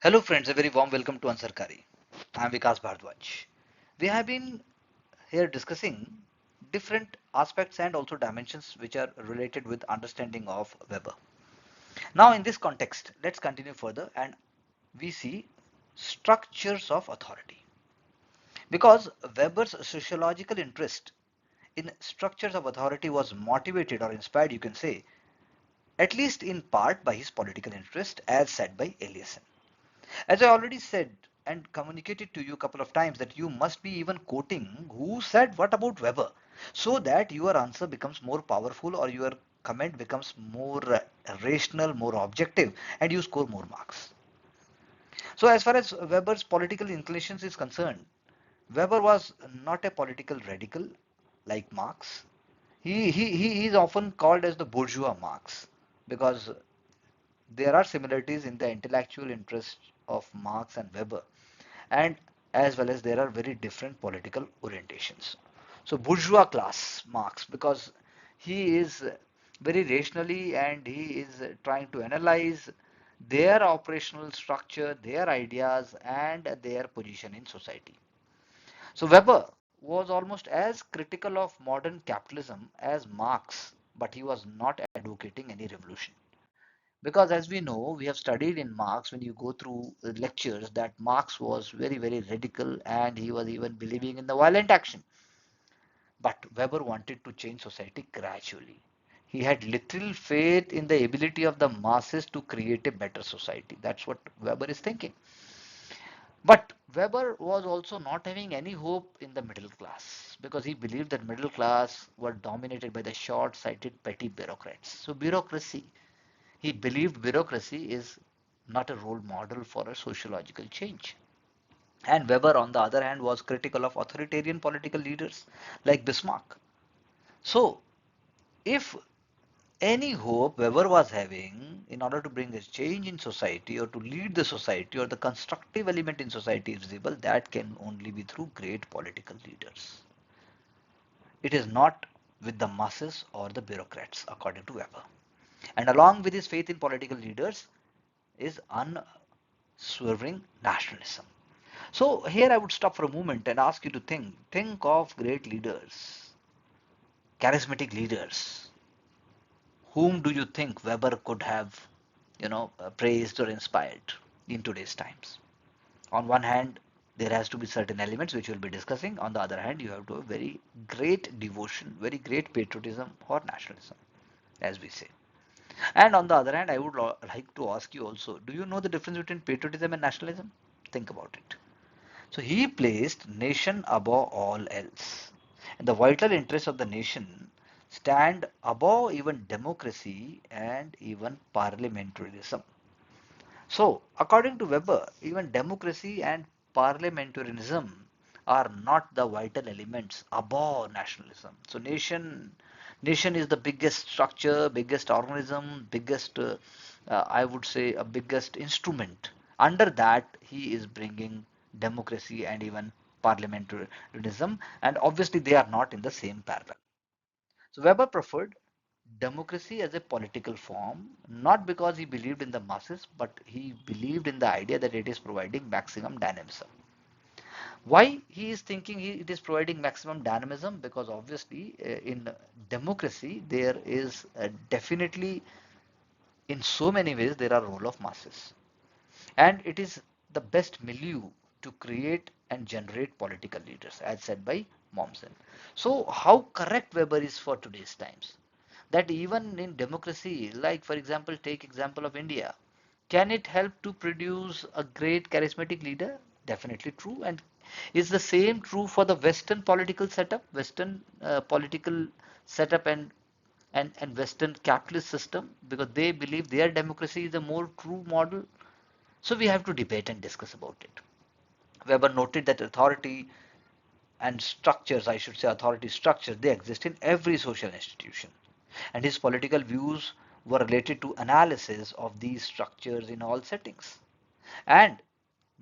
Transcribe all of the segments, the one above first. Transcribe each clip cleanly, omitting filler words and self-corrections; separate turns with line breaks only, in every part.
Hello friends, a very warm welcome to Ansarkari. I am Vikas Bhardwaj. We have been here discussing different aspects and also dimensions which are related with understanding of Weber. Now in this context, let's continue further and we see structures of authority. Because Weber's sociological interest in structures of authority was motivated or inspired, you can say, at least in part by his political interest as said by Eliaeson. As I already said and communicated to you a couple of times that you must be even quoting who said what about Weber so that your answer becomes more powerful or your comment becomes more rational, more objective and you score more marks. So as far as Weber's political inclinations is concerned, Weber was not a political radical like Marx. He is often called as the bourgeois Marx because there are similarities in the intellectual interests of Marx and Weber, and as well as there are very different political orientations. So bourgeois class Marx, because he is very rationally and he is trying to analyze their operational structure, their ideas and their position in society. So Weber was almost as critical of modern capitalism as Marx, but he was not advocating any revolution. Because as we know, we have studied in Marx, when you go through lectures, that Marx was very, very radical and he was even believing in the violent action. But Weber wanted to change society gradually. He had little faith in the ability of the masses to create a better society. That's what Weber is thinking. But Weber was also not having any hope in the middle class because he believed that middle class were dominated by the short-sighted petty bureaucrats. So bureaucracy, he believed bureaucracy is not a role model for a sociological change. And Weber, on the other hand, was critical of authoritarian political leaders like Bismarck. So, if any hope Weber was having in order to bring a change in society or to lead the society or the constructive element in society is visible, that can only be through great political leaders. It is not with the masses or the bureaucrats, according to Weber. And along with his faith in political leaders is unswerving nationalism. So here I would stop for a moment and ask you to think of great leaders, charismatic leaders. Whom do you think Weber could have, praised or inspired in today's times? On one hand, there has to be certain elements which we'll be discussing. On the other hand, you have to have very great devotion, very great patriotism or nationalism, as we say. And on the other hand, I would like to ask you also, do you know the difference between patriotism and nationalism? Think about it. So he placed nation above all else. And the vital interests of the nation stand above even democracy and even parliamentarism. So, according to Weber, even democracy and parliamentarism are not the vital elements above nationalism. So, nation is the biggest structure, biggest organism, biggest, I would say, a biggest instrument. Under that, he is bringing democracy and even parliamentarism, and obviously they are not in the same parallel. So Weber preferred democracy as a political form, not because he believed in the masses, but he believed in the idea that it is providing maximum dynamism. Why he is thinking it is providing maximum dynamism? Because obviously in democracy there is definitely in so many ways there are role of masses, and it is the best milieu to create and generate political leaders, as said by Mommsen. So how correct Weber is for today's times? That even in democracy, like for example, take example of India, can it help to produce a great charismatic leader? Definitely true. And is the same true for the Western political setup, Western political setup and Western capitalist system, because they believe their democracy is a more true model. So we have to debate and discuss about it. Weber noted that authority and structures, I should say authority structures, they exist in every social institution. And his political views were related to analysis of these structures in all settings and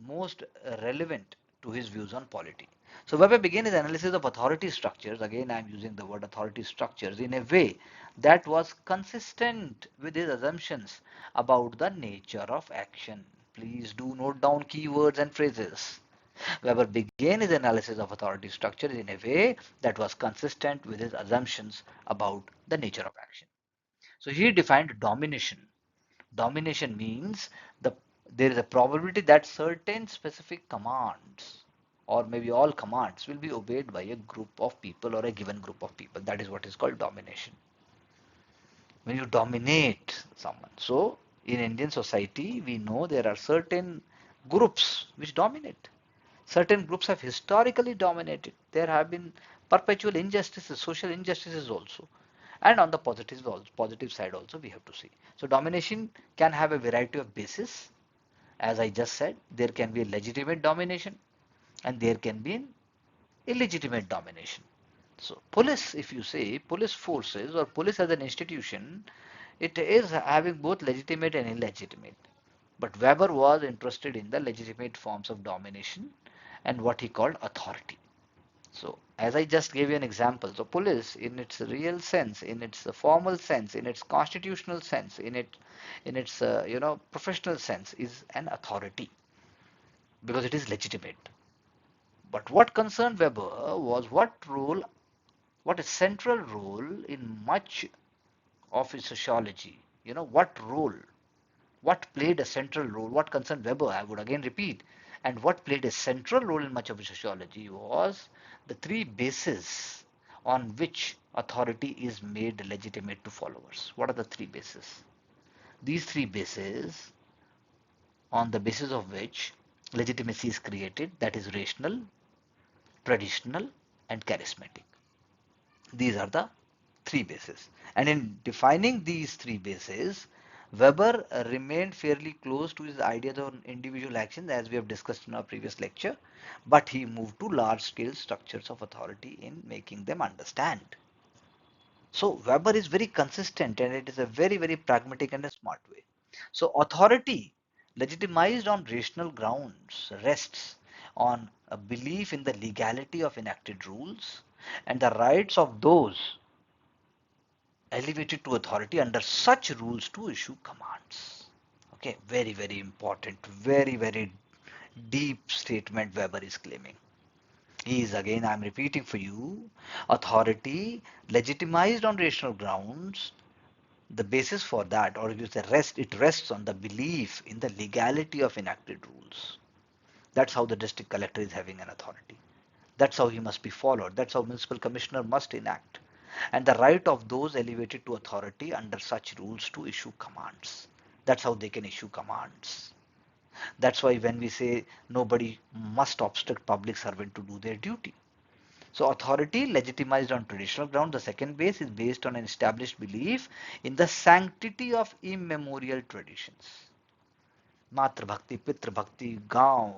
most relevant to his views on polity. So Weber began his analysis of authority structures, again I am using the word authority structures, in a way that was consistent with his assumptions about the nature of action. Please do note down keywords and phrases. Weber began his analysis of authority structure in a way that was consistent with his assumptions about the nature of action. So he defined domination. Domination means the there is a probability that certain specific commands or maybe all commands will be obeyed by a group of people or a given group of people. That is what is called domination. When you dominate someone. So in Indian society, we know there are certain groups which dominate. Certain groups have historically dominated. There have been perpetual injustices, social injustices also. And on the positive side also we have to see. So domination can have a variety of bases. As I just said, there can be a legitimate domination and there can be an illegitimate domination. So police, if you say police forces or police as an institution, it is having both legitimate and illegitimate. But Weber was interested in the legitimate forms of domination and what he called authority. So, as I just gave you an example, so police, in its real sense, in its formal sense, in its constitutional sense, in its professional sense, is an authority because it is legitimate. But what concerned Weber was what a central role in much of his sociology. What role, what played a central role, what concerned Weber, I would again repeat, and what played a central role in much of his sociology was the three bases on which authority is made legitimate to followers. What are the three bases? These three bases on the basis of which legitimacy is created, that is rational, traditional, and charismatic. These are the three bases. And in defining these three bases, Weber remained fairly close to his ideas on individual actions as we have discussed in our previous lecture, but he moved to large scale structures of authority in making them understand. So Weber is very consistent and it is a very pragmatic and a smart way. So authority legitimized on rational grounds rests on a belief in the legality of enacted rules and the rights of those elevated to authority under such rules to issue commands. Okay, very important, very deep statement Weber is claiming. He is again, I am repeating for you, authority legitimized on rational grounds. The basis for that, or you say it rests on the belief in the legality of enacted rules. That's how the district collector is having an authority. That's how he must be followed. That's how municipal commissioner must enact. And the right of those elevated to authority under such rules to issue commands. That's how they can issue commands. That's why when we say nobody must obstruct public servant to do their duty. So authority legitimized on traditional ground. The second base is based on an established belief in the sanctity of immemorial traditions. Matra Bhakti, Pitra Bhakti, Gaon,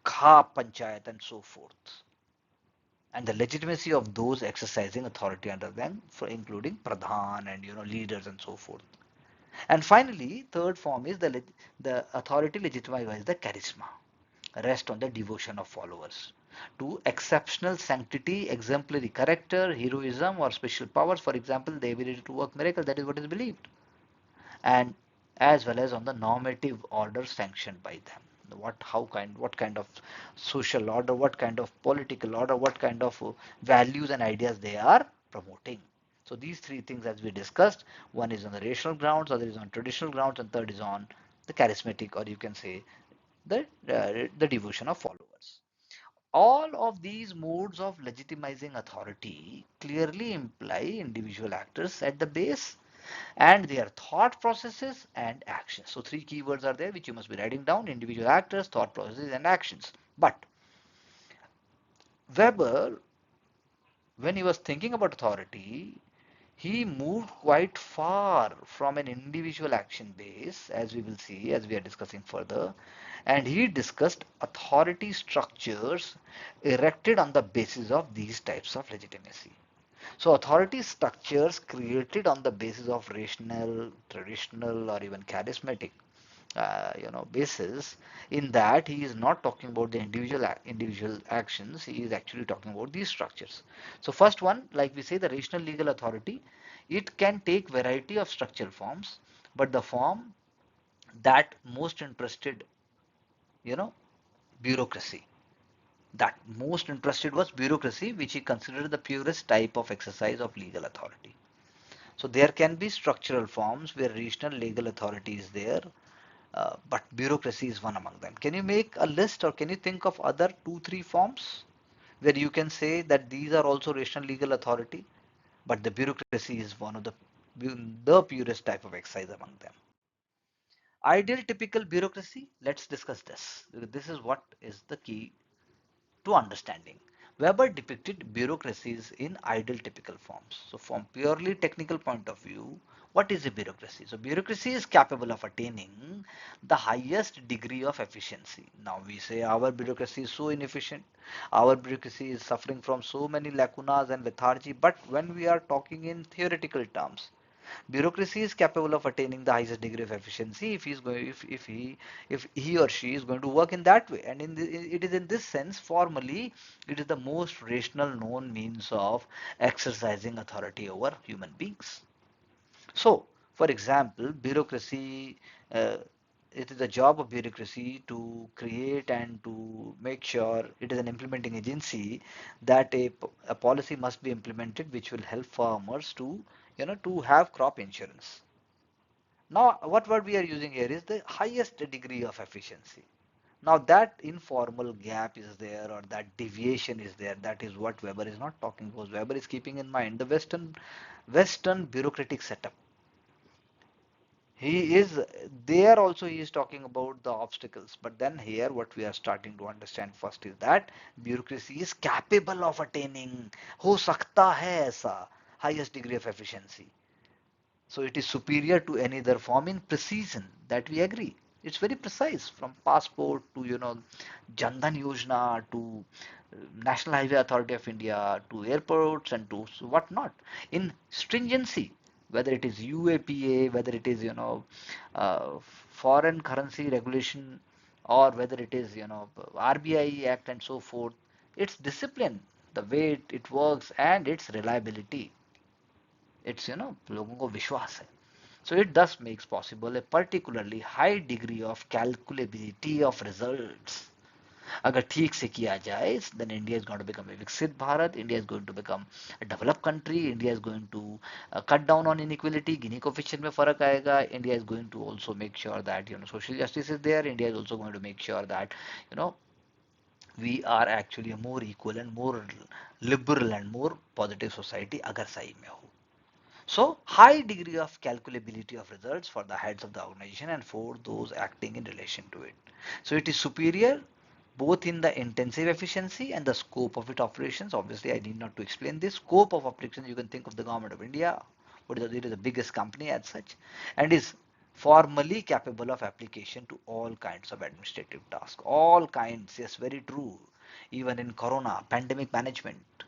Kha Panchayat and so forth. And the legitimacy of those exercising authority under them, for including Pradhan and leaders and so forth. And finally, third form is the authority legitimized by the charisma, rest on the devotion of followers to exceptional sanctity, exemplary character, heroism, or special powers. For example, the ability to work miracle. That is what is believed, and as well as on the normative order sanctioned by them. What kind of social order, what kind of political order, what kind of values and ideas they are promoting. So these three things, as we discussed, one is on the rational grounds, other is on traditional grounds, and third is on the charismatic, or you can say the devotion of followers. All of these modes of legitimizing authority clearly imply individual actors at the base and their thought processes and actions. So three keywords are there which you must be writing down: individual actors, thought processes, and actions. But Weber, when he was thinking about authority, he moved quite far from an individual action base, as we will see as we are discussing further, and he discussed authority structures erected on the basis of these types of legitimacy. So authority structures created on the basis of rational, traditional, or even charismatic, basis. In that, he is not talking about the individual actions. He is actually talking about these structures. So first one, like we say, the rational legal authority, it can take variety of structural forms, but the form that most interested, you know, bureaucracy. That most interested was bureaucracy, which he considered the purest type of exercise of legal authority. So there can be structural forms where regional legal authority is there, but bureaucracy is one among them. Can you make a list or can you think of other two, three forms where you can say that these are also rational legal authority, but the bureaucracy is one of the purest type of exercise among them? Ideal typical bureaucracy, let's discuss this. This is what is the key to understanding. Weber depicted bureaucracies in ideal typical forms. So from purely technical point of view, what is a bureaucracy? So bureaucracy is capable of attaining the highest degree of efficiency. Now we say our bureaucracy is so inefficient, our bureaucracy is suffering from so many lacunas and lethargy, but when we are talking in theoretical terms, bureaucracy is capable of attaining the highest degree of efficiency if he is going if he or she is going to work in that way, and it is in this sense formally it is the most rational known means of exercising authority over human beings. So for example, bureaucracy, uh, it is the job of bureaucracy to create and to make sure it is an implementing agency that a policy must be implemented which will help farmers to, to have crop insurance. Now what word we are using here is the highest degree of efficiency. Now that informal gap is there or that deviation is there, that is what Weber is not talking about. Weber is keeping in mind the Western bureaucratic setup. He is there also, he is talking about the obstacles, but then here what we are starting to understand first is that bureaucracy is capable of attaining, हो सकता है ऐसा, highest degree of efficiency. So it is superior to any other form in precision, that we agree. It's very precise, from passport to, Jandan Yojana to National Highway Authority of India to airports and to what not. In stringency, whether it is UAPA, whether it is, foreign currency regulation, or whether it is, RBI Act and so forth, its discipline, the way it works and its reliability. It's, लोगों को विश्वास है. So it thus makes possible a particularly high degree of calculability of results. अगर ठीक से किया जाए, then India is going to become a विकसित Bharat, India is going to become a developed country, India is going to cut down on inequality, Gini coefficient में फर्क आएगा, India is going to also make sure that, social justice is there, India is also going to make sure that, you know, we are actually a more equal and more liberal and more positive society अगर सही में हो. So, high degree of calculability of results for the heads of the organization and for those acting in relation to it. So, it is superior both in the intensive efficiency and the scope of its operations. Obviously, I need not to explain this. Scope of operations, you can think of the government of India, it is the biggest company as such, and is formally capable of application to all kinds of administrative tasks. All kinds, yes, very true. Even in Corona, pandemic management,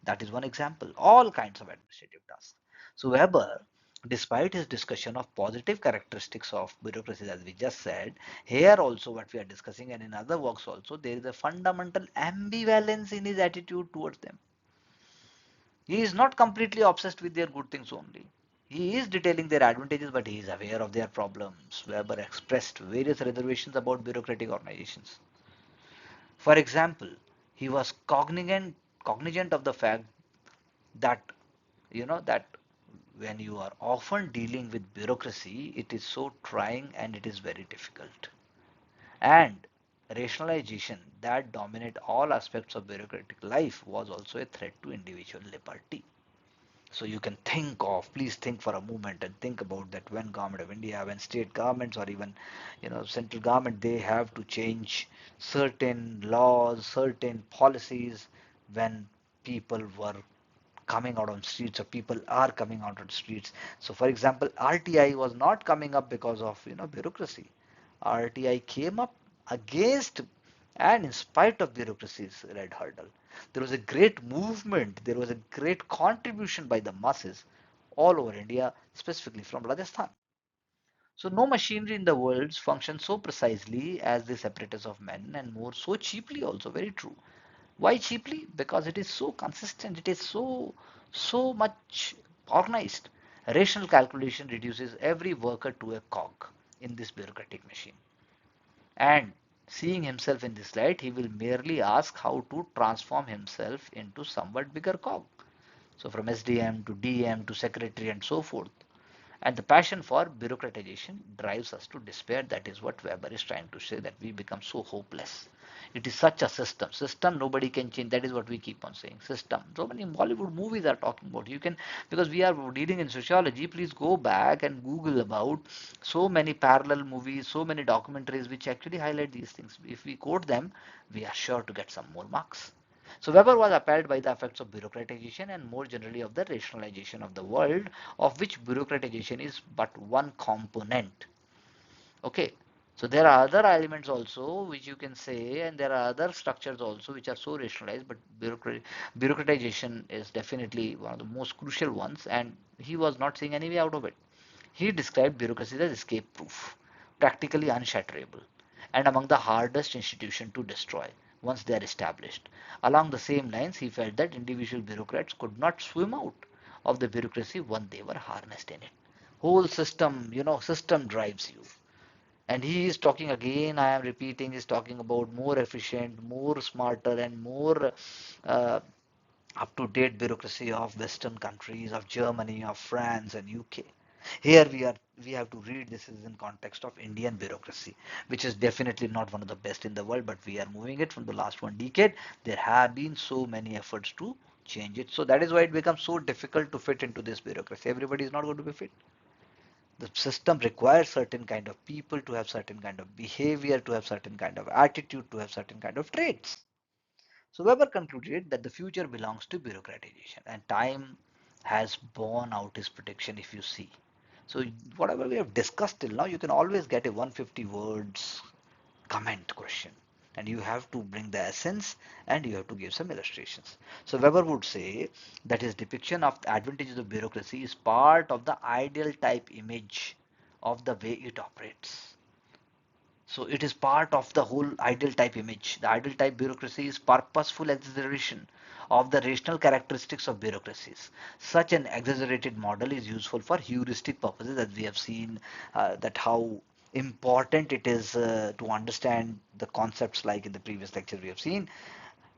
that is one example. All kinds of administrative tasks. So Weber, despite his discussion of positive characteristics of bureaucracy, as we just said, here also what we are discussing and in other works also, there is a fundamental ambivalence in his attitude towards them. He is not completely obsessed with their good things only. He is detailing their advantages, but he is aware of their problems. Weber expressed various reservations about bureaucratic organizations. For example, he was cognizant of the fact that, that when you are often dealing with bureaucracy, it is so trying and it is very difficult. And rationalization that dominate all aspects of bureaucratic life was also a threat to individual liberty. So you can think of, please think for a moment and think about that when government of India, when state governments or even, central government, they have to change certain laws, certain policies when people were coming out on streets or people are coming out on streets. So for example, RTI was not coming up because of, bureaucracy. RTI came up against and in spite of bureaucracy's red hurdle. There was a great movement, there was a great contribution by the masses all over India, specifically from Rajasthan. So no machinery in the world functions so precisely as this apparatus of men, and more so cheaply also, very true. Why cheaply? Because it is so consistent, it is so much organized. Rational calculation reduces every worker to a cog. in this bureaucratic machine. And seeing himself in this light, he will merely ask how to transform himself into somewhat bigger cog. So from SDM to DM to secretary and so forth. And the passion for bureaucratization drives us to despair. That is what Weber is trying to say, that we become so hopeless. It is such a system. System nobody can change. That is what we keep on saying. System. So many Bollywood movies are talking about. You can, because we are dealing in sociology, please go back and Google about so many parallel movies, so many documentaries which actually highlight these things. If we quote them, we are sure to get some more marks. So Weber was appalled by the effects of bureaucratization and more generally of the rationalization of the world, of which bureaucratization is but one component. Okay. So there are other elements also which you can say, and there are other structures also which are so rationalized, but bureaucratization is definitely one of the most crucial ones, and he was not seeing any way out of it. He described bureaucracy as escape proof, practically unshatterable, and among the hardest institutions to destroy once they are established. Along the same lines, he felt that individual bureaucrats could not swim out of the bureaucracy once they were harnessed in it. Whole system, system drives you. And he is talking again, I am repeating, he's talking about more efficient, more smarter, and more uh, up-to-date bureaucracy of Western countries, of Germany, of France, and UK. Here we have to read this is in context of Indian bureaucracy, which is definitely not one of the best in the world, but we are moving it from the last one decade. There have been so many efforts to change it. So that is why it becomes so difficult to fit into this bureaucracy. Everybody is not going to be fit. The system requires certain kind of people to have certain kind of behavior, to have certain kind of attitude, to have certain kind of traits. So Weber concluded that the future belongs to bureaucratization, and time has borne out his prediction if you see. So whatever we have discussed till now, you can always get a 150 words comment question, and you have to bring the essence and you have to give some illustrations. So Weber would say that his depiction of the advantages of bureaucracy is part of the ideal type image of the way it operates. So it is part of the whole ideal type image. The ideal type bureaucracy is purposeful exaggeration of the rational characteristics of bureaucracies. Such an exaggerated model is useful for heuristic purposes, as we have seen that how important it is to understand the concepts, like in the previous lecture we have seen.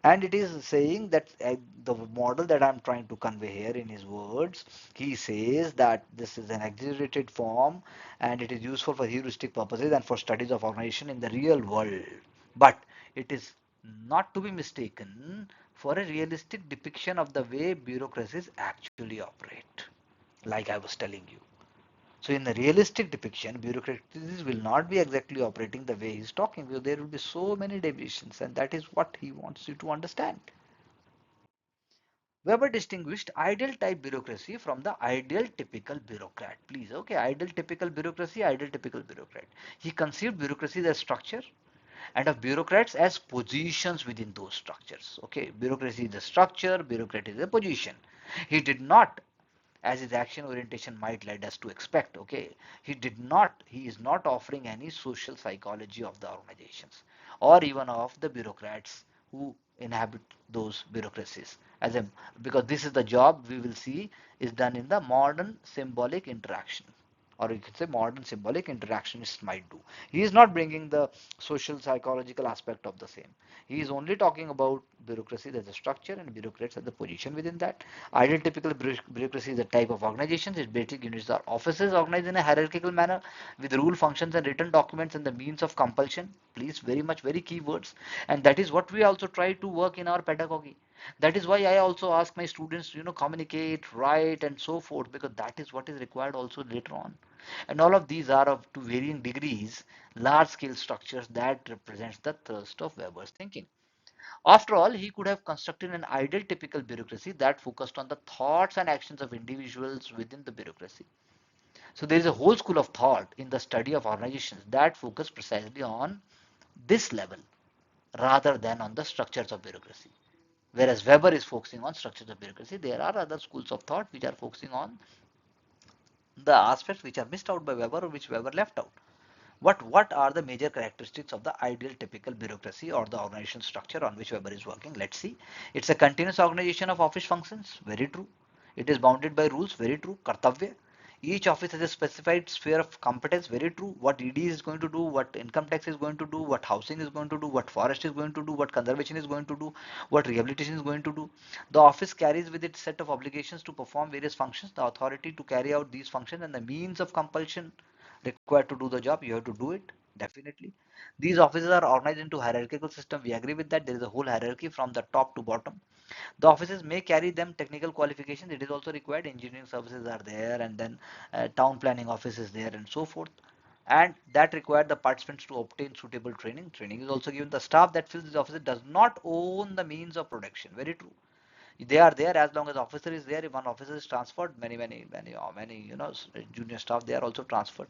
And it is saying that the model that I'm trying to convey here in his words, he says that this is an exaggerated form and it is useful for heuristic purposes and for studies of organization in the real world. But it is not to be mistaken for a realistic depiction of the way bureaucracies actually operate, like I was telling you. So in the realistic depiction, bureaucracies will not be exactly operating the way he's talking, because there will be so many deviations, and that is what he wants you to understand. Weber distinguished ideal type bureaucracy from the ideal typical bureaucrat. Please, okay, ideal typical bureaucracy, ideal typical bureaucrat. He conceived bureaucracy as structure and of bureaucrats as positions within those structures. Okay, bureaucracy is a structure, bureaucrat is a position. He did not, as his action orientation might lead us to expect, okay, he is not offering any social psychology of the organizations or even of the bureaucrats who inhabit those bureaucracies, as a, because this is the job we will see is done in the modern symbolic interaction, or you could say modern symbolic interactionists might do. He is not bringing the social psychological aspect of the same. He is only talking about bureaucracy as a structure and bureaucrats as the position within that. Ideal typical bureaucracy is a type of organization. Its basic units are offices organized in a hierarchical manner with rule functions and written documents and the means of compulsion. Please, very much, very key words. And that is what we also try to work in our pedagogy. That is why I also ask my students to, communicate, write, and so forth, because that is what is required also later on. And all of these are of to varying degrees large scale structures that represents the thrust of Weber's thinking. After all, he could have constructed an ideal typical bureaucracy that focused on the thoughts and actions of individuals within the bureaucracy. So there is a whole school of thought in the study of organizations that focus precisely on this level rather than on the structures of bureaucracy. Whereas Weber is focusing on structures of bureaucracy, there are other schools of thought which are focusing on the aspects which are missed out by Weber or which Weber left out. What are the major characteristics of the ideal typical bureaucracy or the organization structure on which Weber is working? Let's see. It's a continuous organization of office functions. Very true. It is bounded by rules. Very true. Kartavya. Each office has a specified sphere of competence, very true. What ED is going to do, what income tax is going to do, what housing is going to do, what forest is going to do, what conservation is going to do, what rehabilitation is going to do. The office carries with it set of obligations to perform various functions, the authority to carry out these functions, and the means of compulsion required to do the job. You have to do it, definitely. These offices are organized into hierarchical system. We agree with that. There is a whole hierarchy from the top to bottom. The offices may carry them technical qualifications. It is also required. Engineering services are there, and then town planning office is there, and so forth. And that require the participants to obtain suitable training. Training is also given. The staff that fills these offices does not own the means of production. Very true. They are there as long as officer is there. If one officer is transferred, many junior staff, they are also transferred.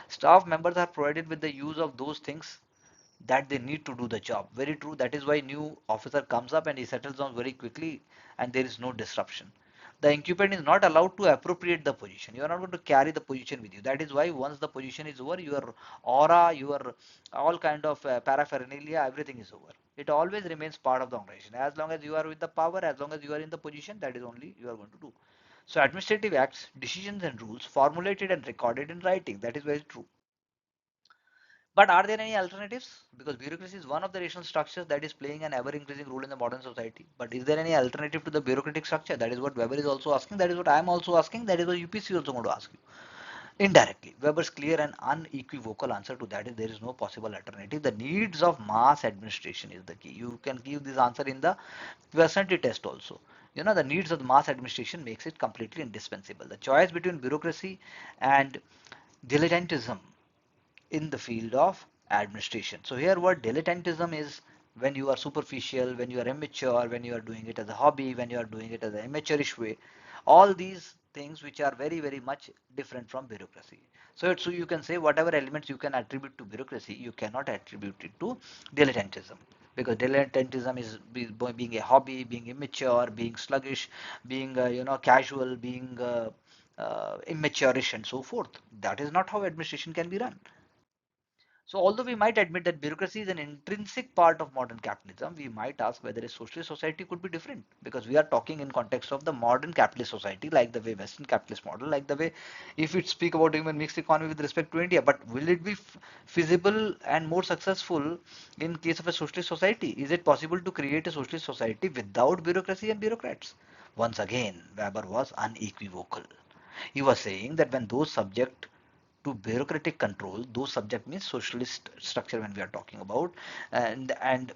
Staff members are provided with the use of those things that they need to do the job. Very true. That is why new officer comes up and he settles down very quickly and there is no disruption. The incumbent is not allowed to appropriate the position. You are not going to carry the position with you. That is why once the position is over, your aura, your all kind of paraphernalia, everything is over. It always remains part of the organization. As long as you are with the power, as long as you are in the position, that is only you are going to do. So administrative acts, decisions and rules formulated and recorded in writing. That is very true. But are there any alternatives? Because bureaucracy is one of the rational structures that is playing an ever-increasing role in the modern society. But is there any alternative to the bureaucratic structure? That is what Weber is also asking. That is what I am also asking. That is what UPC is also going to ask you. Indirectly, Weber's clear and unequivocal answer to that is there is no possible alternative. The needs of mass administration is the key. You can give this answer in the personality test also. The needs of the mass administration makes it completely indispensable. The choice between bureaucracy and dilettantism in the field of administration. So here what dilettantism is, when you are superficial, when you are immature, when you are doing it as a hobby, when you are doing it as an amateurish way, all these things which are very very much different from bureaucracy. So you can say whatever elements you can attribute to bureaucracy, you cannot attribute it to dilettantism. Because dilettantism is being a hobby, being immature, being sluggish, being casual, being immaturish and so forth. That is not how administration can be run. So although we might admit that bureaucracy is an intrinsic part of modern capitalism, we might ask whether a socialist society could be different, because we are talking in context of the modern capitalist society, like the way Western capitalist model, like the way if we speak about even mixed economy with respect to India. But will it be feasible and more successful in case of a socialist society? Is it possible to create a socialist society without bureaucracy and bureaucrats? Once again, Weber was unequivocal. He was saying that when those subject to bureaucratic control, those subject means socialist structure when we are talking about, and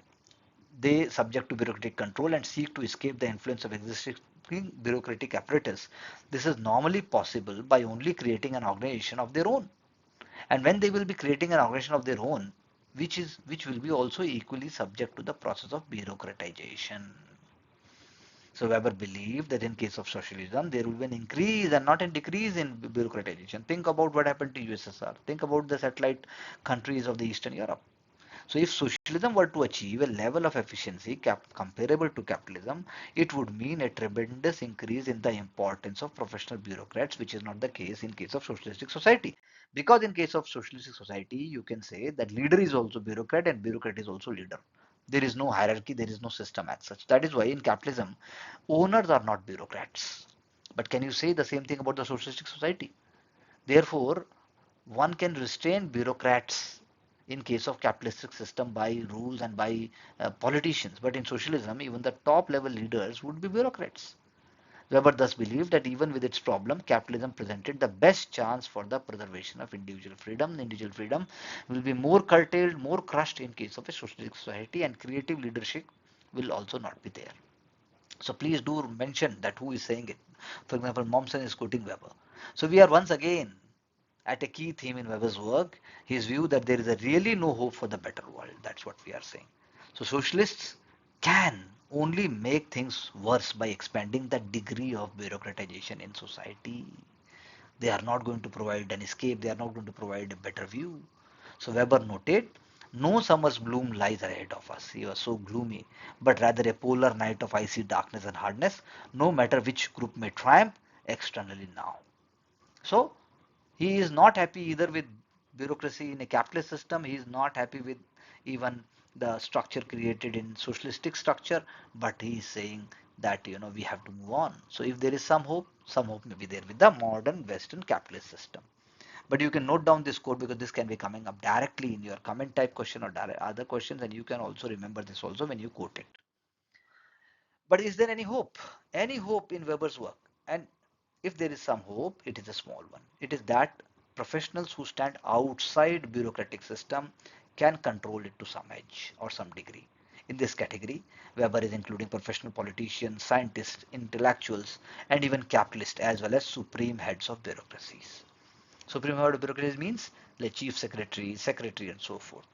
they subject to bureaucratic control and seek to escape the influence of existing bureaucratic apparatus. This is normally possible by only creating an organization of their own. And when they will be creating an organization of their own, which will be also equally subject to the process of bureaucratization. So Weber believed that in case of socialism, there will be an increase and not a decrease in bureaucratization. Think about what happened to USSR. Think about the satellite countries of the Eastern Europe. So if socialism were to achieve a level of efficiency comparable to capitalism, it would mean a tremendous increase in the importance of professional bureaucrats, which is not the case in case of socialistic society. Because in case of socialistic society, you can say that leader is also bureaucrat and bureaucrat is also leader. There is no hierarchy, there is no system as such. That is why in capitalism, owners are not bureaucrats. But can you say the same thing about the socialistic society? Therefore, one can restrain bureaucrats in case of capitalistic system by rules and by politicians. But in socialism, even the top level leaders would be bureaucrats. Weber thus believed that even with its problem, capitalism presented the best chance for the preservation of individual freedom. Individual freedom will be more curtailed, more crushed in case of a socialistic society, and creative leadership will also not be there. So please do mention that who is saying it. For example, Mommsen is quoting Weber. So we are once again at a key theme in Weber's work, his view that there is a really no hope for the better world. That's what we are saying. So socialists can only make things worse by expanding the degree of bureaucratization in society. They are not going to provide an escape. They are not going to provide a better view. So Weber noted, no summer's bloom lies ahead of us. He was so gloomy, but rather a polar night of icy darkness and hardness, no matter which group may triumph externally now. So he is not happy either with bureaucracy in a capitalist system. He is not happy with even the structure created in socialistic structure, but he is saying that we have to move on. So if there is some hope may be there with the modern Western capitalist system. But you can note down this quote because this can be coming up directly in your comment type question or other questions, and you can also remember this also when you quote it. But is there any hope? Any hope in Weber's work? And if there is some hope, it is a small one. It is that professionals who stand outside bureaucratic system can control it to some edge or some degree. In this category, Weber is including professional politicians, scientists, intellectuals, and even capitalists as well as supreme heads of bureaucracies. Supreme head of bureaucracies means like chief secretary, secretary, and so forth.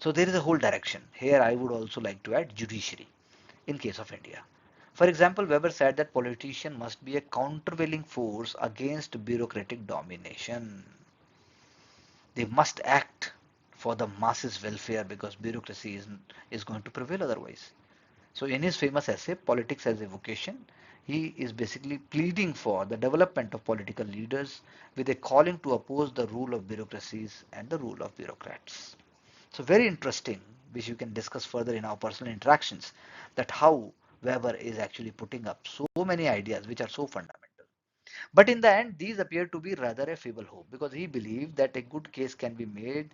So there is a whole direction. Here I would also like to add judiciary in case of India. For example, Weber said that politician must be a countervailing force against bureaucratic domination. They must act for the masses' welfare because bureaucracy is going to prevail otherwise. So in his famous essay, Politics as a Vocation, he is basically pleading for the development of political leaders with a calling to oppose the rule of bureaucracies and the rule of bureaucrats. So very interesting, which you can discuss further in our personal interactions, that how Weber is actually putting up so many ideas which are so fundamental. But in the end, these appear to be rather a feeble hope because he believed that a good case can be made.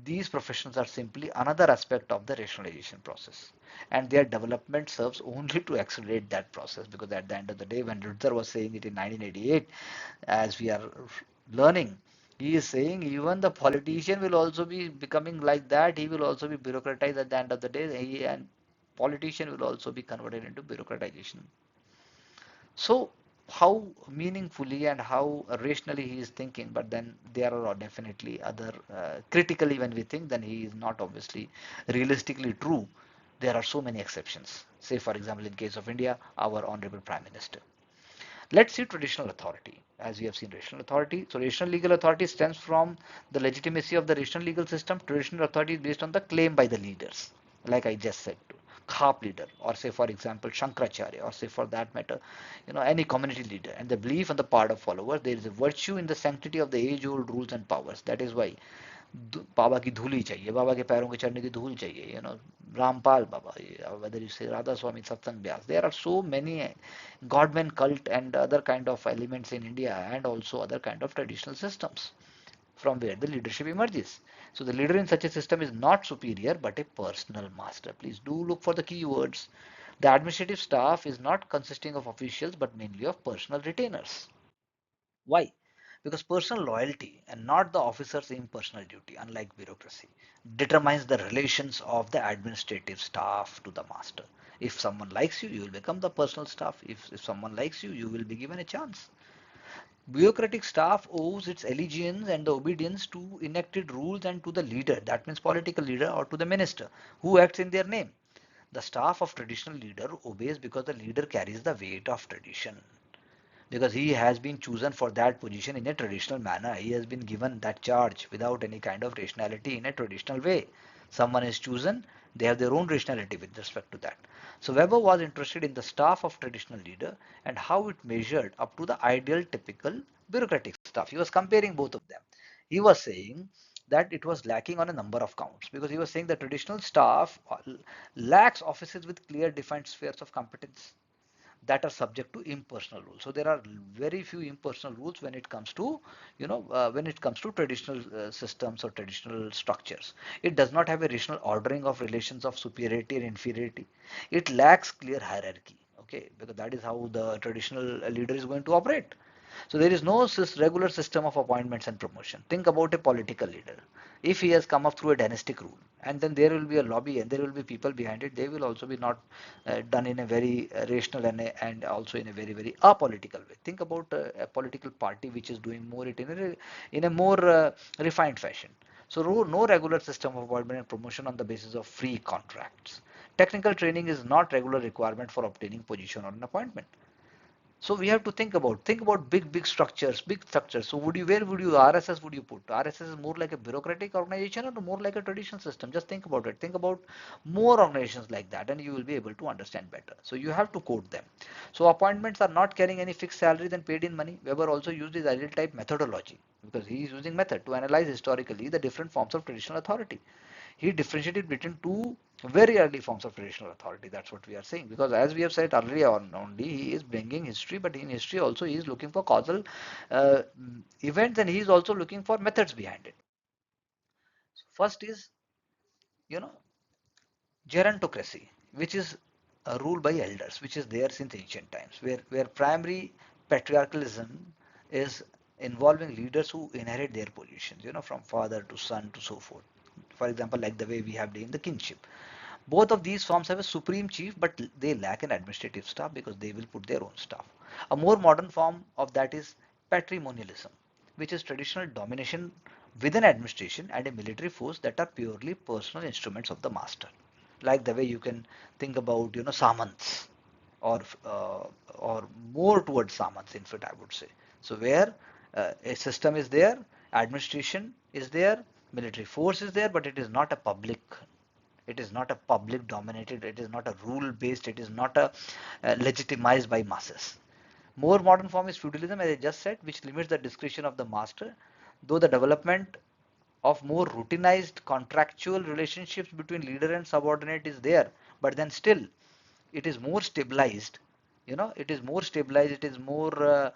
These professions are simply another aspect of the rationalization process, and their development serves only to accelerate that process. Because at the end of the day, when Ruther was saying it in 1988, as we are learning, he is saying even the politician will also be becoming like that. He will also be bureaucratized at the end of the day. And politician will also be converted into bureaucratization. So how meaningfully and how rationally he is thinking, but then there are definitely other critically when we think, then he is not obviously realistically true. There are so many exceptions. Say for example, in case of India, our honorable Prime Minister. Let's see traditional authority. As we have seen rational authority. So rational legal authority stems from the legitimacy of the rational legal system. Traditional authority is based on the claim by the leaders, like I just said to Khap leader, or say for example Shankaracharya, or say for that matter, any community leader, and the belief on the part of followers there is a virtue in the sanctity of the age-old rules and powers. That is why बाबा की धूल ही चाहिए, बाबा के पैरों के चढ़ने की धूल चाहिए, Rampal Baba, whether you say Radha Swami, Satsang Vyas, there are so many Godman cult and other kind of elements in India and also other kind of traditional systems from where the leadership emerges. So the leader in such a system is not superior but a personal master. Please do look for the keywords. The administrative staff is not consisting of officials but mainly of personal retainers. Why? Because personal loyalty and not the officer's impersonal duty, unlike bureaucracy, determines the relations of the administrative staff to the master. If someone likes you, you will become the personal staff. If someone likes you, you will be given a chance. Bureaucratic staff owes its allegiance and the obedience to enacted rules and to the leader, that means political leader, or to the minister who acts in their name. The staff of traditional leader obeys because the leader carries the weight of tradition, because he has been chosen for that position in a traditional manner. He has been given that charge without any kind of rationality in a traditional way. Someone is chosen, they have their own rationality with respect to that. So Weber was interested in the staff of traditional leader and how it measured up to the ideal typical bureaucratic staff. He was comparing both of them. He was saying that it was lacking on a number of counts because he was saying the traditional staff lacks offices with clear defined spheres of competence that are subject to impersonal rules. So there are very few impersonal rules when it comes to, when it comes to traditional systems or traditional structures. It does not have a rational ordering of relations of superiority and inferiority. It lacks clear hierarchy. Okay, because that is how the traditional leader is going to operate. So there is no regular system of appointments and promotion. Think about a political leader. If he has come up through a dynastic rule, and then there will be a lobby and there will be people behind it, they will also be not done in a very rational and also in a very, very apolitical way. Think about a political party which is doing more it in a more refined fashion. So no regular system of appointment and promotion on the basis of free contracts. Technical training is not regular requirement for obtaining position or an appointment. So we have to think about big structures, big structures. So where would you RSS would you put? RSS is more like a bureaucratic organization or more like a traditional system? Just think about it. Think about more organizations like that, and you will be able to understand better. So you have to quote them. So appointments are not carrying any fixed salary than paid in money. Weber also used his ideal type methodology because he is using method to analyze historically the different forms of traditional authority. He differentiated between two Very early forms of traditional authority. That's what we are saying. Because as we have said earlier on, only he is bringing history, but in history also he is looking for causal uh, events, and he is also looking for methods behind it. First is, you know, gerontocracy, which is a rule by elders, which is there since ancient times, where primary patriarchalism is involving leaders who inherit their positions, from father to son to so forth. For example, like the way we have in the kingship. Both of these forms have a supreme chief, but they lack an administrative staff because they will put their own staff. A more modern form of that is patrimonialism, which is traditional domination within administration and a military force that are purely personal instruments of the master. Like the way you can think about, samants, or uh, or more towards samants, in fact, I would say. So where a system is there, administration is there, military force is there, but it is not a public dominated, it is not a rule based, it is not a legitimized by masses. More modern form is feudalism, as I just said, which limits the discretion of the master, though the development of more routinized contractual relationships between leader and subordinate is there, but then still it is more stabilized. It is more stabilized, it is more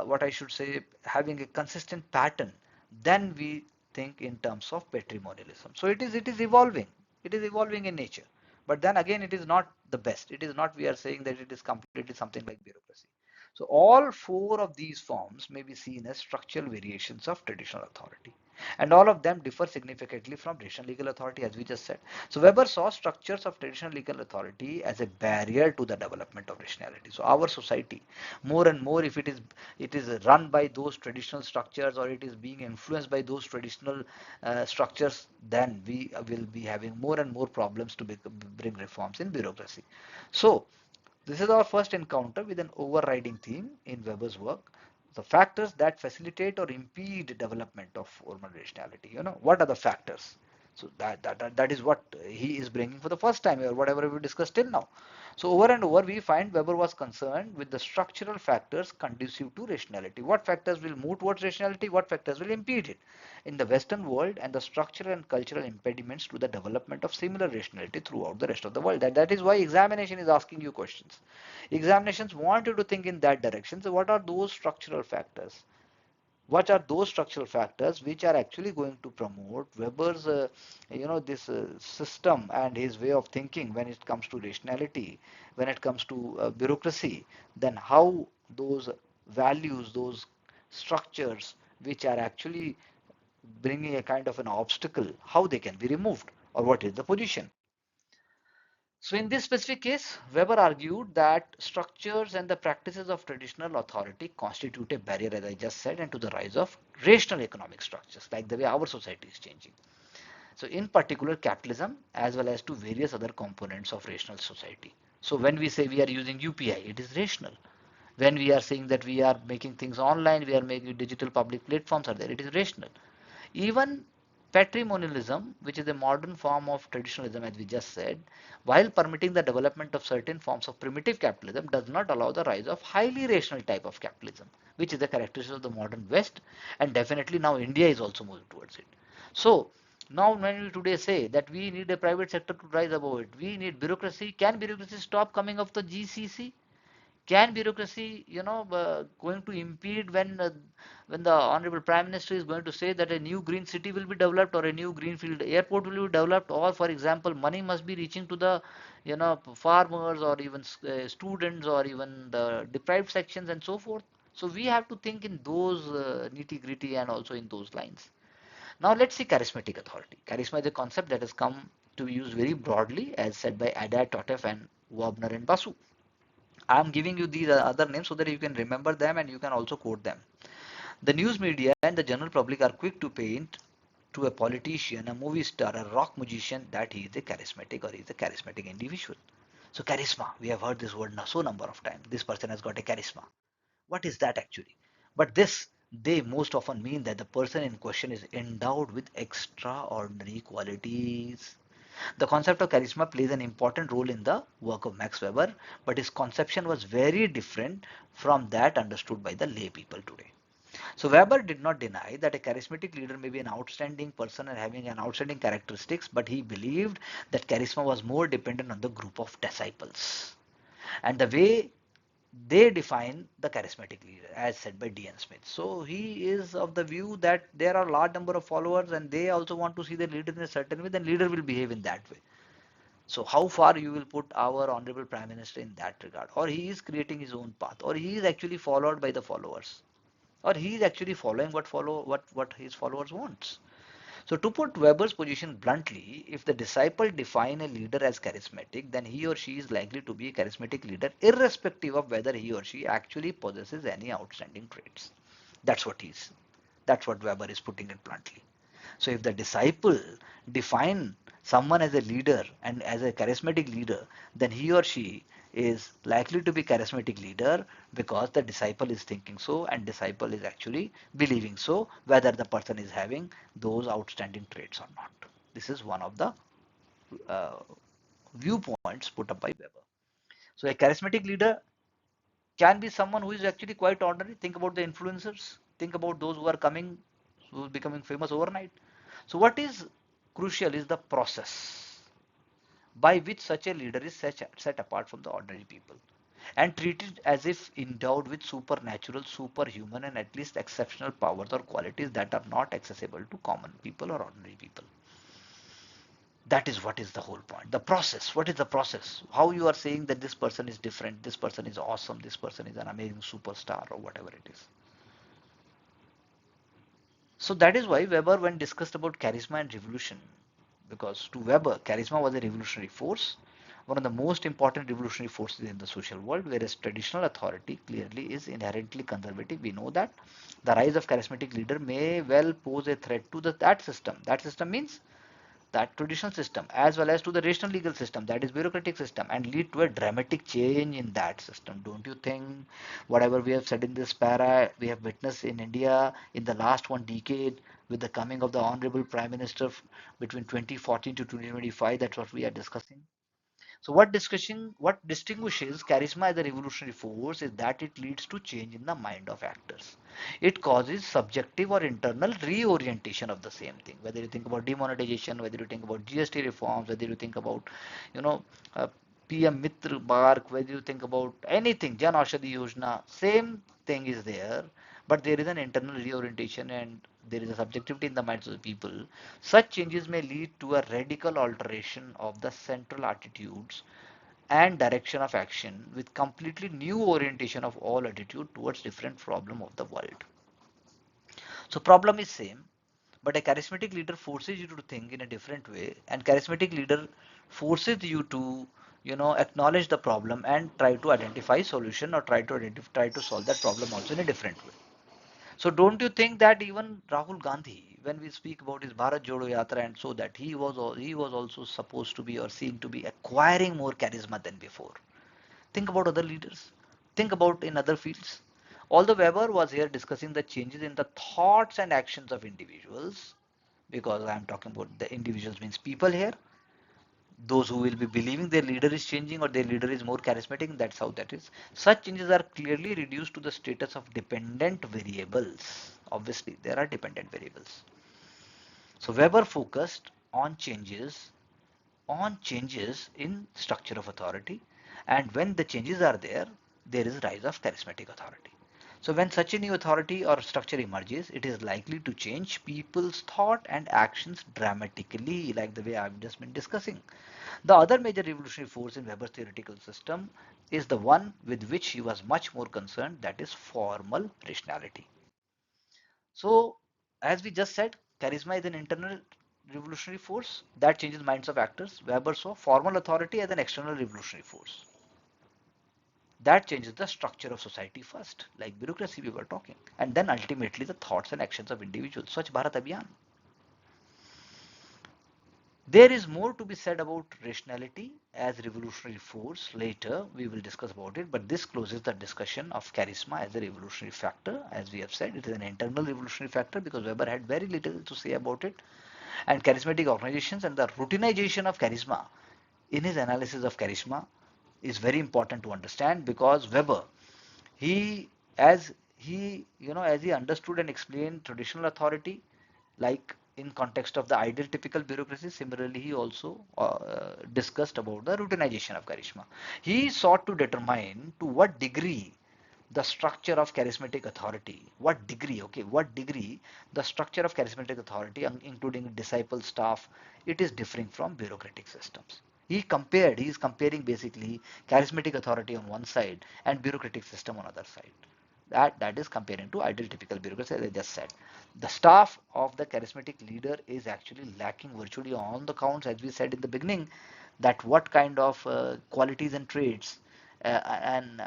what I should say, having a consistent pattern than we think in terms of patrimonialism. So it is evolving, it is evolving in nature, but then again it is not the best. It is not, we are saying that it is completely something like bureaucracy. So all four of these forms may be seen as structural variations of traditional authority, and all of them differ significantly from rational legal authority, as we just said. So Weber saw structures of traditional legal authority as a barrier to the development of rationality. So our society, more and more, if it is run by those traditional structures, or it is being influenced by those traditional structures, then we will be having more and more problems to bring reforms in bureaucracy. So this is our first encounter with an overriding theme in Weber's work: the factors that facilitate or impede development of formal rationality. What are the factors? So that is what he is bringing for the first time, or whatever we discussed till now. So over and over, we find Weber was concerned with the structural factors conducive to rationality. What factors will move towards rationality? What factors will impede it in the Western world, and the structural and cultural impediments to the development of similar rationality throughout the rest of the world. That is why examination is asking you questions. Examinations want you to think in that direction. So what are those structural factors? What are those structural factors which are actually going to promote Weber's this system and his way of thinking when it comes to rationality, when it comes to bureaucracy? Then how those values, those structures which are actually bringing a kind of an obstacle, how they can be removed, or what is the position? So in this specific case, Weber argued that structures and the practices of traditional authority constitute a barrier, as I just said, and to the rise of rational economic structures, like the way our society is changing. So in particular, capitalism, as well as to various other components of rational society. So when we say we are using UPI, it is rational. When we are saying that we are making things online, we are making digital public platforms are there, it is rational. Even patrimonialism, which is a modern form of traditionalism, as we just said, while permitting the development of certain forms of primitive capitalism, does not allow the rise of highly rational type of capitalism, which is the characteristic of the modern West, and definitely now India is also moving towards it. So now when we today say that we need a private sector to rise above it, we need bureaucracy. Can bureaucracy stop coming of the GCC? Can bureaucracy, going to impede when the honorable prime minister is going to say that a new green city will be developed, or a new greenfield airport will be developed, or for example money must be reaching to the farmers, or even students, or even the deprived sections and so forth? So we have to think in those nitty gritty and also in those lines. Now let's see charismatic authority. Charisma is a concept that has come to be used very broadly, as said by Ada, Totev, and Wagner and Basu. I'm giving you these other names so that you can remember them and you can also quote them. The news media and the general public are quick to paint to a politician, a movie star, a rock musician that he is a charismatic, or he is a charismatic individual. So charisma, we have heard this word now so number of times. This person has got a charisma. What is that actually? But this, they most often mean that the person in question is endowed with extraordinary qualities. The concept of charisma plays an important role in the work of Max Weber, but his conception was very different from that understood by the lay people today. So Weber did not deny that a charismatic leader may be an outstanding person and having an outstanding characteristics, but he believed that charisma was more dependent on the group of disciples and the way they define the charismatic leader as said by D.N. Smith. So he is of the view that there are a large number of followers and they also want to see the leader in a certain way, then leader will behave in that way. So how far you will put our honorable prime minister in that regard, or he is creating his own path, or he is actually followed by the followers, or he is actually following what his followers wants. So to put Weber's position bluntly, if the disciple define a leader as charismatic, then he or she is likely to be a charismatic leader irrespective of whether he or she actually possesses any outstanding traits. That's what he's that's what Weber is putting it bluntly. So if the disciple define someone as a leader and as a charismatic leader, then he or she is likely to be charismatic leader because the disciple is thinking so and disciple is actually believing so, whether the person is having those outstanding traits or not. This is one of the uh, viewpoints put up by Weber. So a charismatic leader can be someone who is actually quite ordinary. Think about the influencers. Think about those who are coming, who are becoming famous overnight. So what is crucial is the process by which such a leader is set apart from the ordinary people and treated as if endowed with supernatural, superhuman, and at least exceptional powers or qualities that are not accessible to common people or ordinary people. That is what is the whole point. The process. What is the process? How you are saying that this person is different, this person is awesome, this person is an amazing superstar or whatever it is. So that is why Weber, when discussed about charisma and revolution, because to Weber, charisma was a revolutionary force, one of the most important revolutionary forces in the social world, whereas traditional authority clearly is inherently conservative. We know that the rise of charismatic leader may well pose a threat to that system. That system means that traditional system as well as to the rational legal system, that is bureaucratic system, and lead to a dramatic change in that system. Don't you think whatever we have said in this para we have witnessed in India in the last 1 decade with the coming of the honorable prime minister between 2014 to 2025, that's what we are discussing. So what distinguishes charisma as a revolutionary force is that it leads to change in the mind of actors. It causes subjective or internal reorientation of the same thing. Whether you think about demonetization, whether you think about GST reforms, whether you think about, you know, uh, PM Mitra Bark, whether you think about anything, Jan Aushadhi Yojana, same thing is there, but there is an internal reorientation and there is a subjectivity in the minds of the people. Such changes may lead to a radical alteration of the central attitudes and direction of action with completely new orientation of all attitude towards different problem of the world. So problem is same, but a charismatic leader forces you to think in a different way, and charismatic leader forces you to, acknowledge the problem and try to identify solution or try to solve that problem also in a different way. So don't you think that even Rahul Gandhi, when we speak about his Bharat Jodo Yatra and so that he was also supposed to be or seen to be acquiring more charisma than before. Think about other leaders. Think about in other fields. Although Weber was here discussing the changes in the thoughts and actions of individuals, because I am talking about the individuals means people here, those who will be believing their leader is changing or their leader is more charismatic, that's how that is. Such changes are clearly reduced to the status of dependent variables. Obviously, there are dependent variables. So Weber focused on changes in structure of authority, and when the changes are there, there is rise of charismatic authority. So when such a new authority or structure emerges, it is likely to change people's thought and actions dramatically, like the way I've just been discussing. The other major revolutionary force in Weber's theoretical system is the one with which he was much more concerned, that is formal rationality. So, as we just said, charisma is an internal revolutionary force that changes minds of actors. Weber saw formal authority as an external revolutionary force that changes the structure of society first, like bureaucracy we were talking, and then ultimately the thoughts and actions of individuals. Swachh Bharat Abhiyan. There is more to be said about rationality as revolutionary force. Later we will discuss about it, but this closes the discussion of charisma as a revolutionary factor. As we have said, it is an internal revolutionary factor because Weber had very little to say about it. And charismatic organizations and the routinization of charisma in his analysis of charisma is very important to understand because Weber, he as he, as he understood and explained traditional authority, like in context of the ideal typical bureaucracy, similarly he also discussed about the routinization of charisma. He sought to determine to what degree the structure of charismatic authority, what degree the structure of charismatic authority, including disciple staff, it is differing from bureaucratic systems. He is comparing basically charismatic authority on one side and bureaucratic system on other side. That is comparing to ideal typical bureaucracy, as I just said. The staff of the charismatic leader is actually lacking virtually on the counts, as we said in the beginning, that what kind of qualities and traits an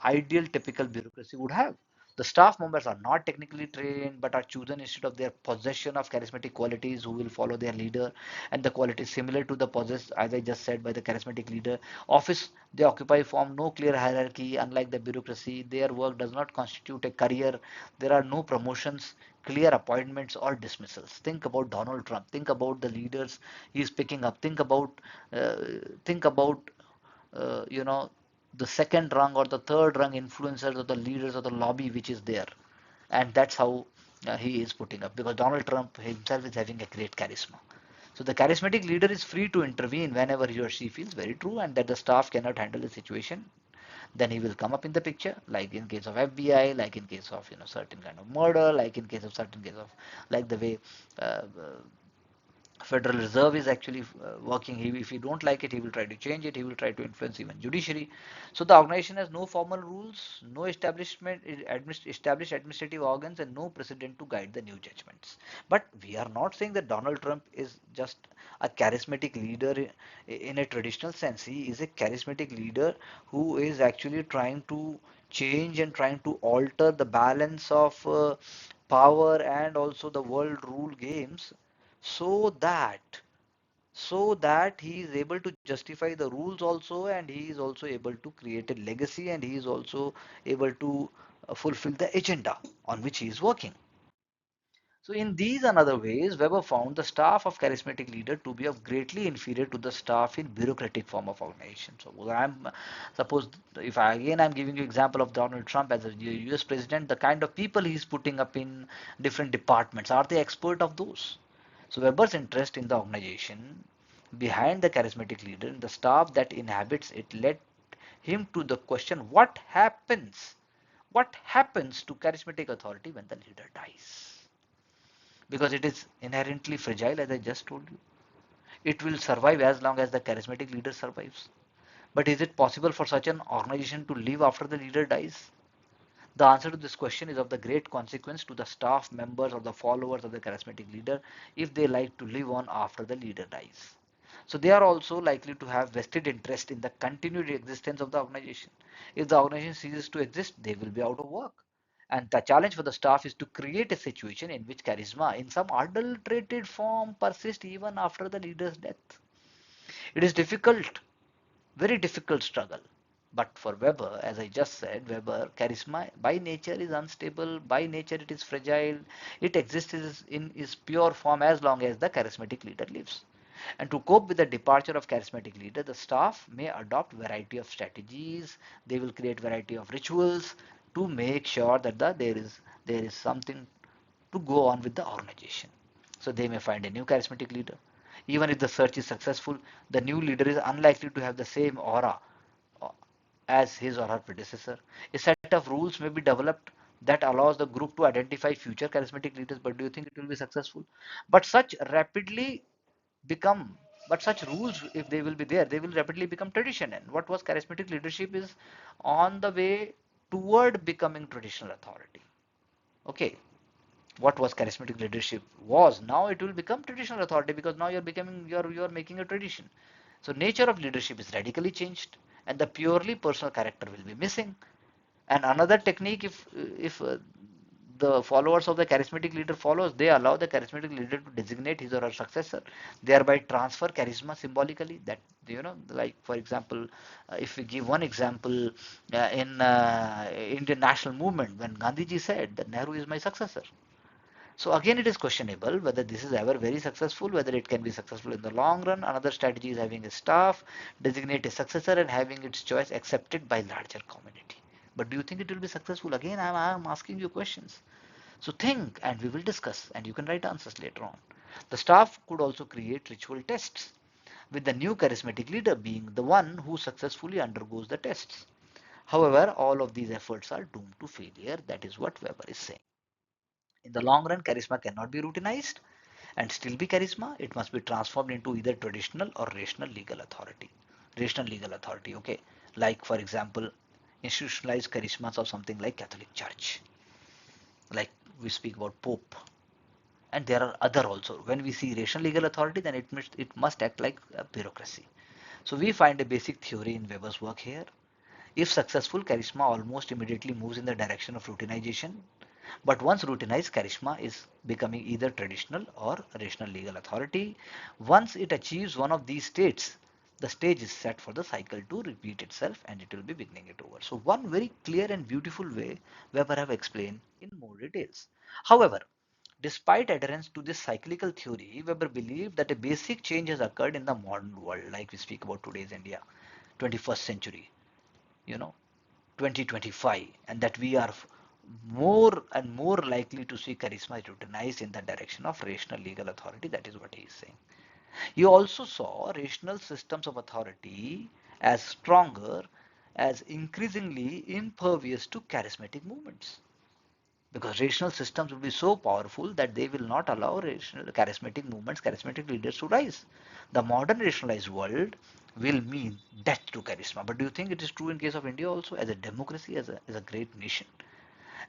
ideal typical bureaucracy would have. The staff members are not technically trained but are chosen instead of their possession of charismatic qualities who will follow their leader, and the qualities similar to the possessed, as I just said, by the charismatic leader. Office they occupy form no clear hierarchy. Unlike the bureaucracy, their work does not constitute a career. There are no promotions, clear appointments or dismissals. Think about Donald Trump. Think about the leaders he is picking up. Uh, think about uh, you know the second rung or the third rung influencers or the leaders of the lobby which is there, and that's how he is putting up, because Donald Trump himself is having a great charisma. So the charismatic leader is free to intervene whenever he or she feels very true and that the staff cannot handle the situation. Then he will come up in the picture, like in case of FBI, like in case of certain kind of murder, like in case of certain case of, like the way uh, Federal Reserve is actually working. If he don't like it, he will try to change it. He will try to influence even judiciary. So the organization has no formal rules, no established administrative organs, and no precedent to guide the new judgments. But we are not saying that Donald Trump is just a charismatic leader in a traditional sense. He is a charismatic leader who is actually trying to change and trying to alter the balance of power and also the world rule games, so that he is able to justify the rules also, and he is also able to create a legacy, and he is also able to fulfill the agenda on which he is working. So in these and other ways, Weber found the staff of charismatic leader to be of greatly inferior to the staff in bureaucratic form of organization. So suppose if I'm giving you example of Donald Trump as a US president, the kind of people he's putting up in different departments, are they expert of those? So Weber's interest in the organization behind the charismatic leader and the staff that inhabits it led him to the question, what happens to charismatic authority when the leader dies? Because it is inherently fragile, as I just told you. It will survive as long as the charismatic leader survives. But is it possible for such an organization to live after the leader dies? The answer to this question is of the great consequence to the staff members or the followers of the charismatic leader if they like to live on after the leader dies. So they are also likely to have vested interest in the continued existence of the organization. If the organization ceases to exist, they will be out of work. And the challenge for the staff is to create a situation in which charisma in some adulterated form persists even after the leader's death. It is difficult, very difficult struggle. But for Weber, as I just said, Weber, charisma by nature is unstable, by nature it is fragile, it exists in its pure form as long as the charismatic leader lives. And to cope with the departure of charismatic leader, the staff may adopt variety of strategies, they will create variety of rituals to make sure that there is something to go on with the organization. So they may find a new charismatic leader. Even if the search is successful, the new leader is unlikely to have the same aura uh, as his or her predecessor. A set of rules may be developed that allows the group to identify future charismatic leaders, but do you think it will be successful? But such rapidly become, but such rules, if they will be there, they will rapidly become tradition. And what was charismatic leadership is on the way toward becoming traditional authority. Okay, what was charismatic leadership was, now it will become traditional authority, because now you're making a tradition. So nature of leadership is radically changed, and the purely personal character will be missing. And another technique, if the followers of the charismatic leader follows, they allow the charismatic leader to designate his or her successor, thereby transfer charisma symbolically. That, like for example, if we give one example, in Indian national movement, when Gandhiji said that Nehru is my successor. So again, it is questionable whether this is ever very successful, whether it can be successful in the long run. Another strategy is having a staff designate a successor and having its choice accepted by larger community. But do you think it will be successful? Again, I'm asking you questions. So think, and we will discuss, and you can write answers later on. The staff could also create ritual tests, with the new charismatic leader being the one who successfully undergoes the tests. However, all of these efforts are doomed to failure. That is what Weber is saying. In the long run, charisma cannot be routinized and still be charisma. It must be transformed into either traditional or rational legal authority. Rational legal authority, okay. Like, for example, institutionalized charismas of something like Catholic Church. Like we speak about Pope. And there are other also. When we see rational legal authority, then it must act like a bureaucracy. So we find a basic theory in Weber's work here. If successful, charisma almost immediately moves in the direction of routinization. But once routinized, charisma is becoming either traditional or rational legal authority. Once it achieves one of these states, the stage is set for the cycle to repeat itself and it will be beginning it over. So one very clear and beautiful way Weber have explained in more details. However, despite adherence to this cyclical theory, Weber believed that a basic change has occurred in the modern world, like we speak about today's India, 21st century, you know, 2025, and that we are more and more likely to see charisma routinized in the direction of rational legal authority. That is what he is saying. He also saw rational systems of authority as stronger, as increasingly impervious to charismatic movements, because rational systems will be so powerful that they will not allow rational, charismatic movements, charismatic leaders to rise. The modern rationalized world will mean death to charisma. But do you think it is true in case of India also, as a democracy, as a great nation?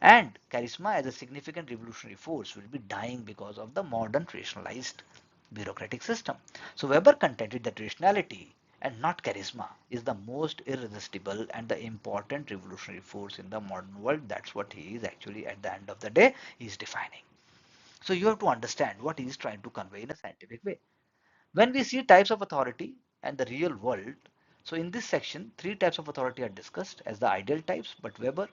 And charisma as a significant revolutionary force will be dying because of the modern rationalized bureaucratic system. So Weber contended that rationality and not charisma is the most irresistible and the important revolutionary force in the modern world. That's what he is actually, at the end of the day, he is defining. So you have to understand what he is trying to convey in a scientific way. When we see types of authority and the real world, so in this section, three types of authority are discussed as the ideal types, but Weber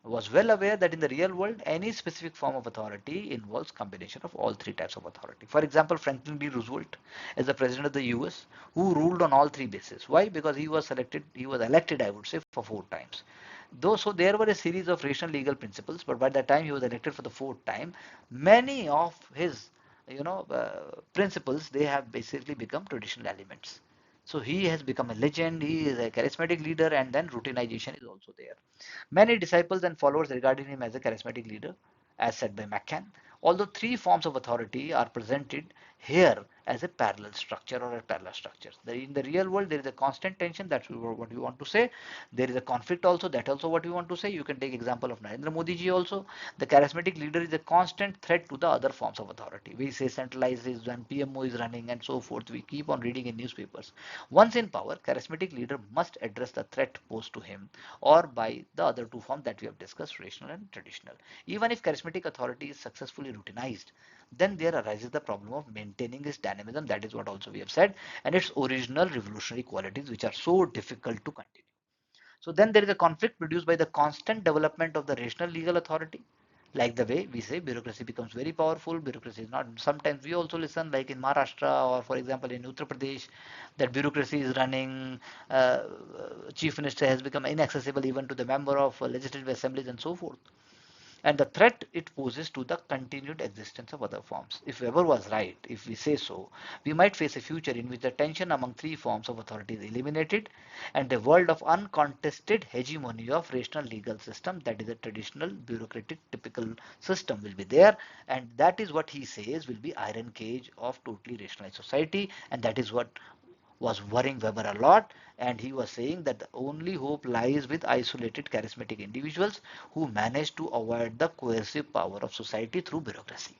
was well aware that in the real world, any specific form of authority involves combination of all three types of authority. For example, Franklin D. Roosevelt is the president of the US who ruled on all three bases. Why? Because he was elected, I would say, for 4 times. Though, so there were a series of rational legal principles, but by the time he was elected for the fourth time, many of his, principles, they have basically become traditional elements. So he has become a legend, he is a charismatic leader, and then routinization is also there. Many disciples and followers regarded him as a charismatic leader, as said by McCann. Although three forms of authority are presented here as a parallel structure or a parallel structure. In the real world, there is a constant tension. That's what we want to say. There is a conflict also. That's also what we want to say. You can take example of Narendra Modi ji also. The charismatic leader is a constant threat to the other forms of authority. We say centralized is when PMO is running and so forth. We keep on reading in newspapers. Once in power, charismatic leader must address the threat posed to him or by the other two forms that we have discussed, rational and traditional. Even if charismatic authority is successfully routinized, then there arises the problem of maintaining its dynamism. That is what also we have said, and its original revolutionary qualities, which are so difficult to continue. So then there is a conflict produced by the constant development of the rational legal authority. Like the way we say bureaucracy becomes very powerful, bureaucracy is not. Sometimes we also listen, like in Maharashtra or, for example, in Uttar Pradesh, that bureaucracy is running. Chief minister has become inaccessible even to the member of legislative assemblies and so forth, and the threat it poses to the continued existence of other forms. If Weber was right, if we say so, we might face a future in which the tension among three forms of authority is eliminated and a world of uncontested hegemony of rational legal system, that is a traditional bureaucratic typical system, will be there, and that is what he says will be iron cage of totally rationalized society, and that is what was worrying Weber a lot, and he was saying that the only hope lies with isolated charismatic individuals who manage to avoid the coercive power of society through bureaucracy.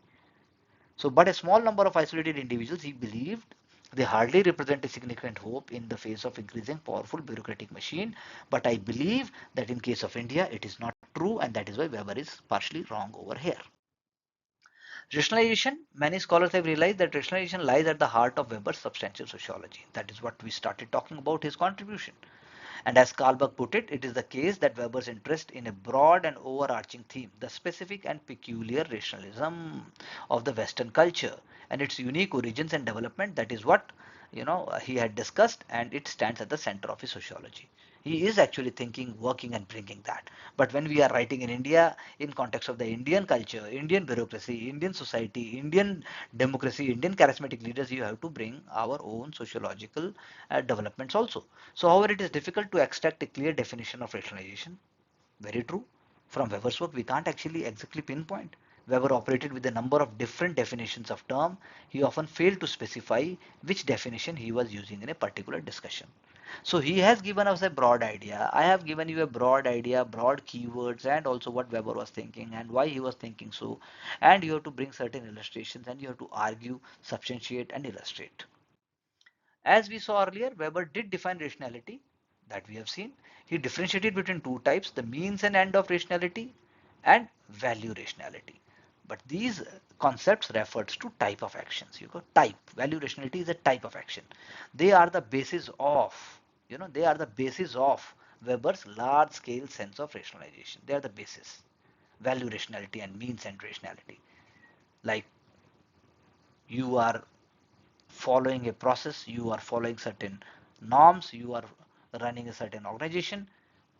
So, but a small number of isolated individuals, he believed, they hardly represent a significant hope in the face of increasing powerful bureaucratic machine. But I believe that in case of India, it is not true, and that is why Weber is partially wrong over here. Rationalization, many scholars have realized that rationalization lies at the heart of Weber's substantial sociology. That is what we started talking about, his contribution. And as Karlberg put it, it is the case that Weber's interest in a broad and overarching theme, the specific and peculiar rationalism of the Western culture and its unique origins and development, that is what he had discussed, and it stands at the center of his sociology. He is actually thinking, working and bringing that. But when we are writing in India, in context of the Indian culture, Indian bureaucracy, Indian society, Indian democracy, Indian charismatic leaders, you have to bring our own sociological developments also. So however, it is difficult to extract a clear definition of rationalization. Very true. From Weber's work, we can't actually exactly pinpoint. Weber operated with a number of different definitions of term. He often failed to specify which definition he was using in a particular discussion. So he has given us a broad idea. I have given you a broad idea, broad keywords, and also what Weber was thinking and why he was thinking so. And you have to bring certain illustrations and you have to argue, substantiate, and illustrate. As we saw earlier, Weber did define rationality, that we have seen. He differentiated between two types, the means and end of rationality and value rationality. But these concepts refers to type of actions. You got type. Value rationality is a type of action. They are the basis of, they are the basis of Weber's large scale sense of rationalization. They are the basis. Value rationality and means and rationality. Like you are following a process, you are following certain norms, you are running a certain organization,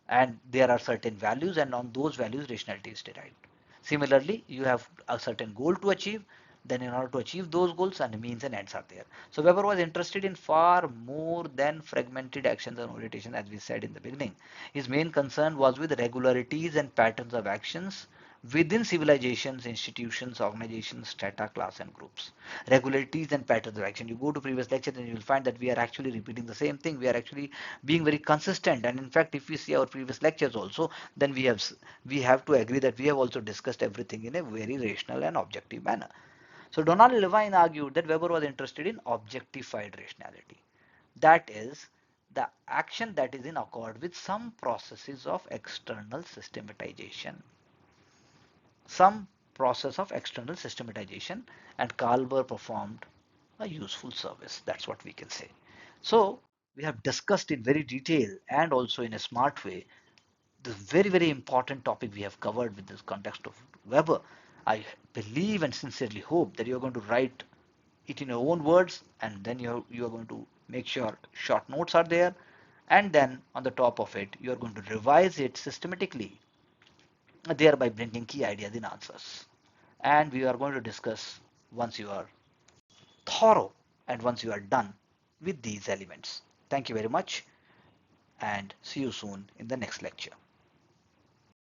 and there are certain values, and on those values rationality is derived. Similarly, you have a certain goal to achieve, then in order to achieve those goals, and means and ends are there. So Weber was interested in far more than fragmented actions and orientation, as we said in the beginning. His main concern was with regularities and patterns of actions within civilizations, institutions, organizations, strata, class, and groups. Regularities and patterns of action. You go to previous lectures and you will find that we are actually repeating the same thing. We are actually being very consistent. And in fact, if we see our previous lectures also, then we have to agree that we have also discussed everything in a very rational and objective manner. So Donald Levine argued that Weber was interested in objectified rationality. That is the action that is in accord with some processes of external systematization, some process of external systematization, and Kalber performed a useful service. That's what we can say. So we have discussed in very detail and also in a smart way this very, very important topic we have covered with this context of Weber. I believe and sincerely hope that you're going to write it in your own words, and then you're going to make sure short notes are there, and then on the top of it you're going to revise it systematically, thereby bringing key ideas in answers. And we are going to discuss once you are thorough and once you are done with these elements. Thank you very much and see you soon in the next lecture.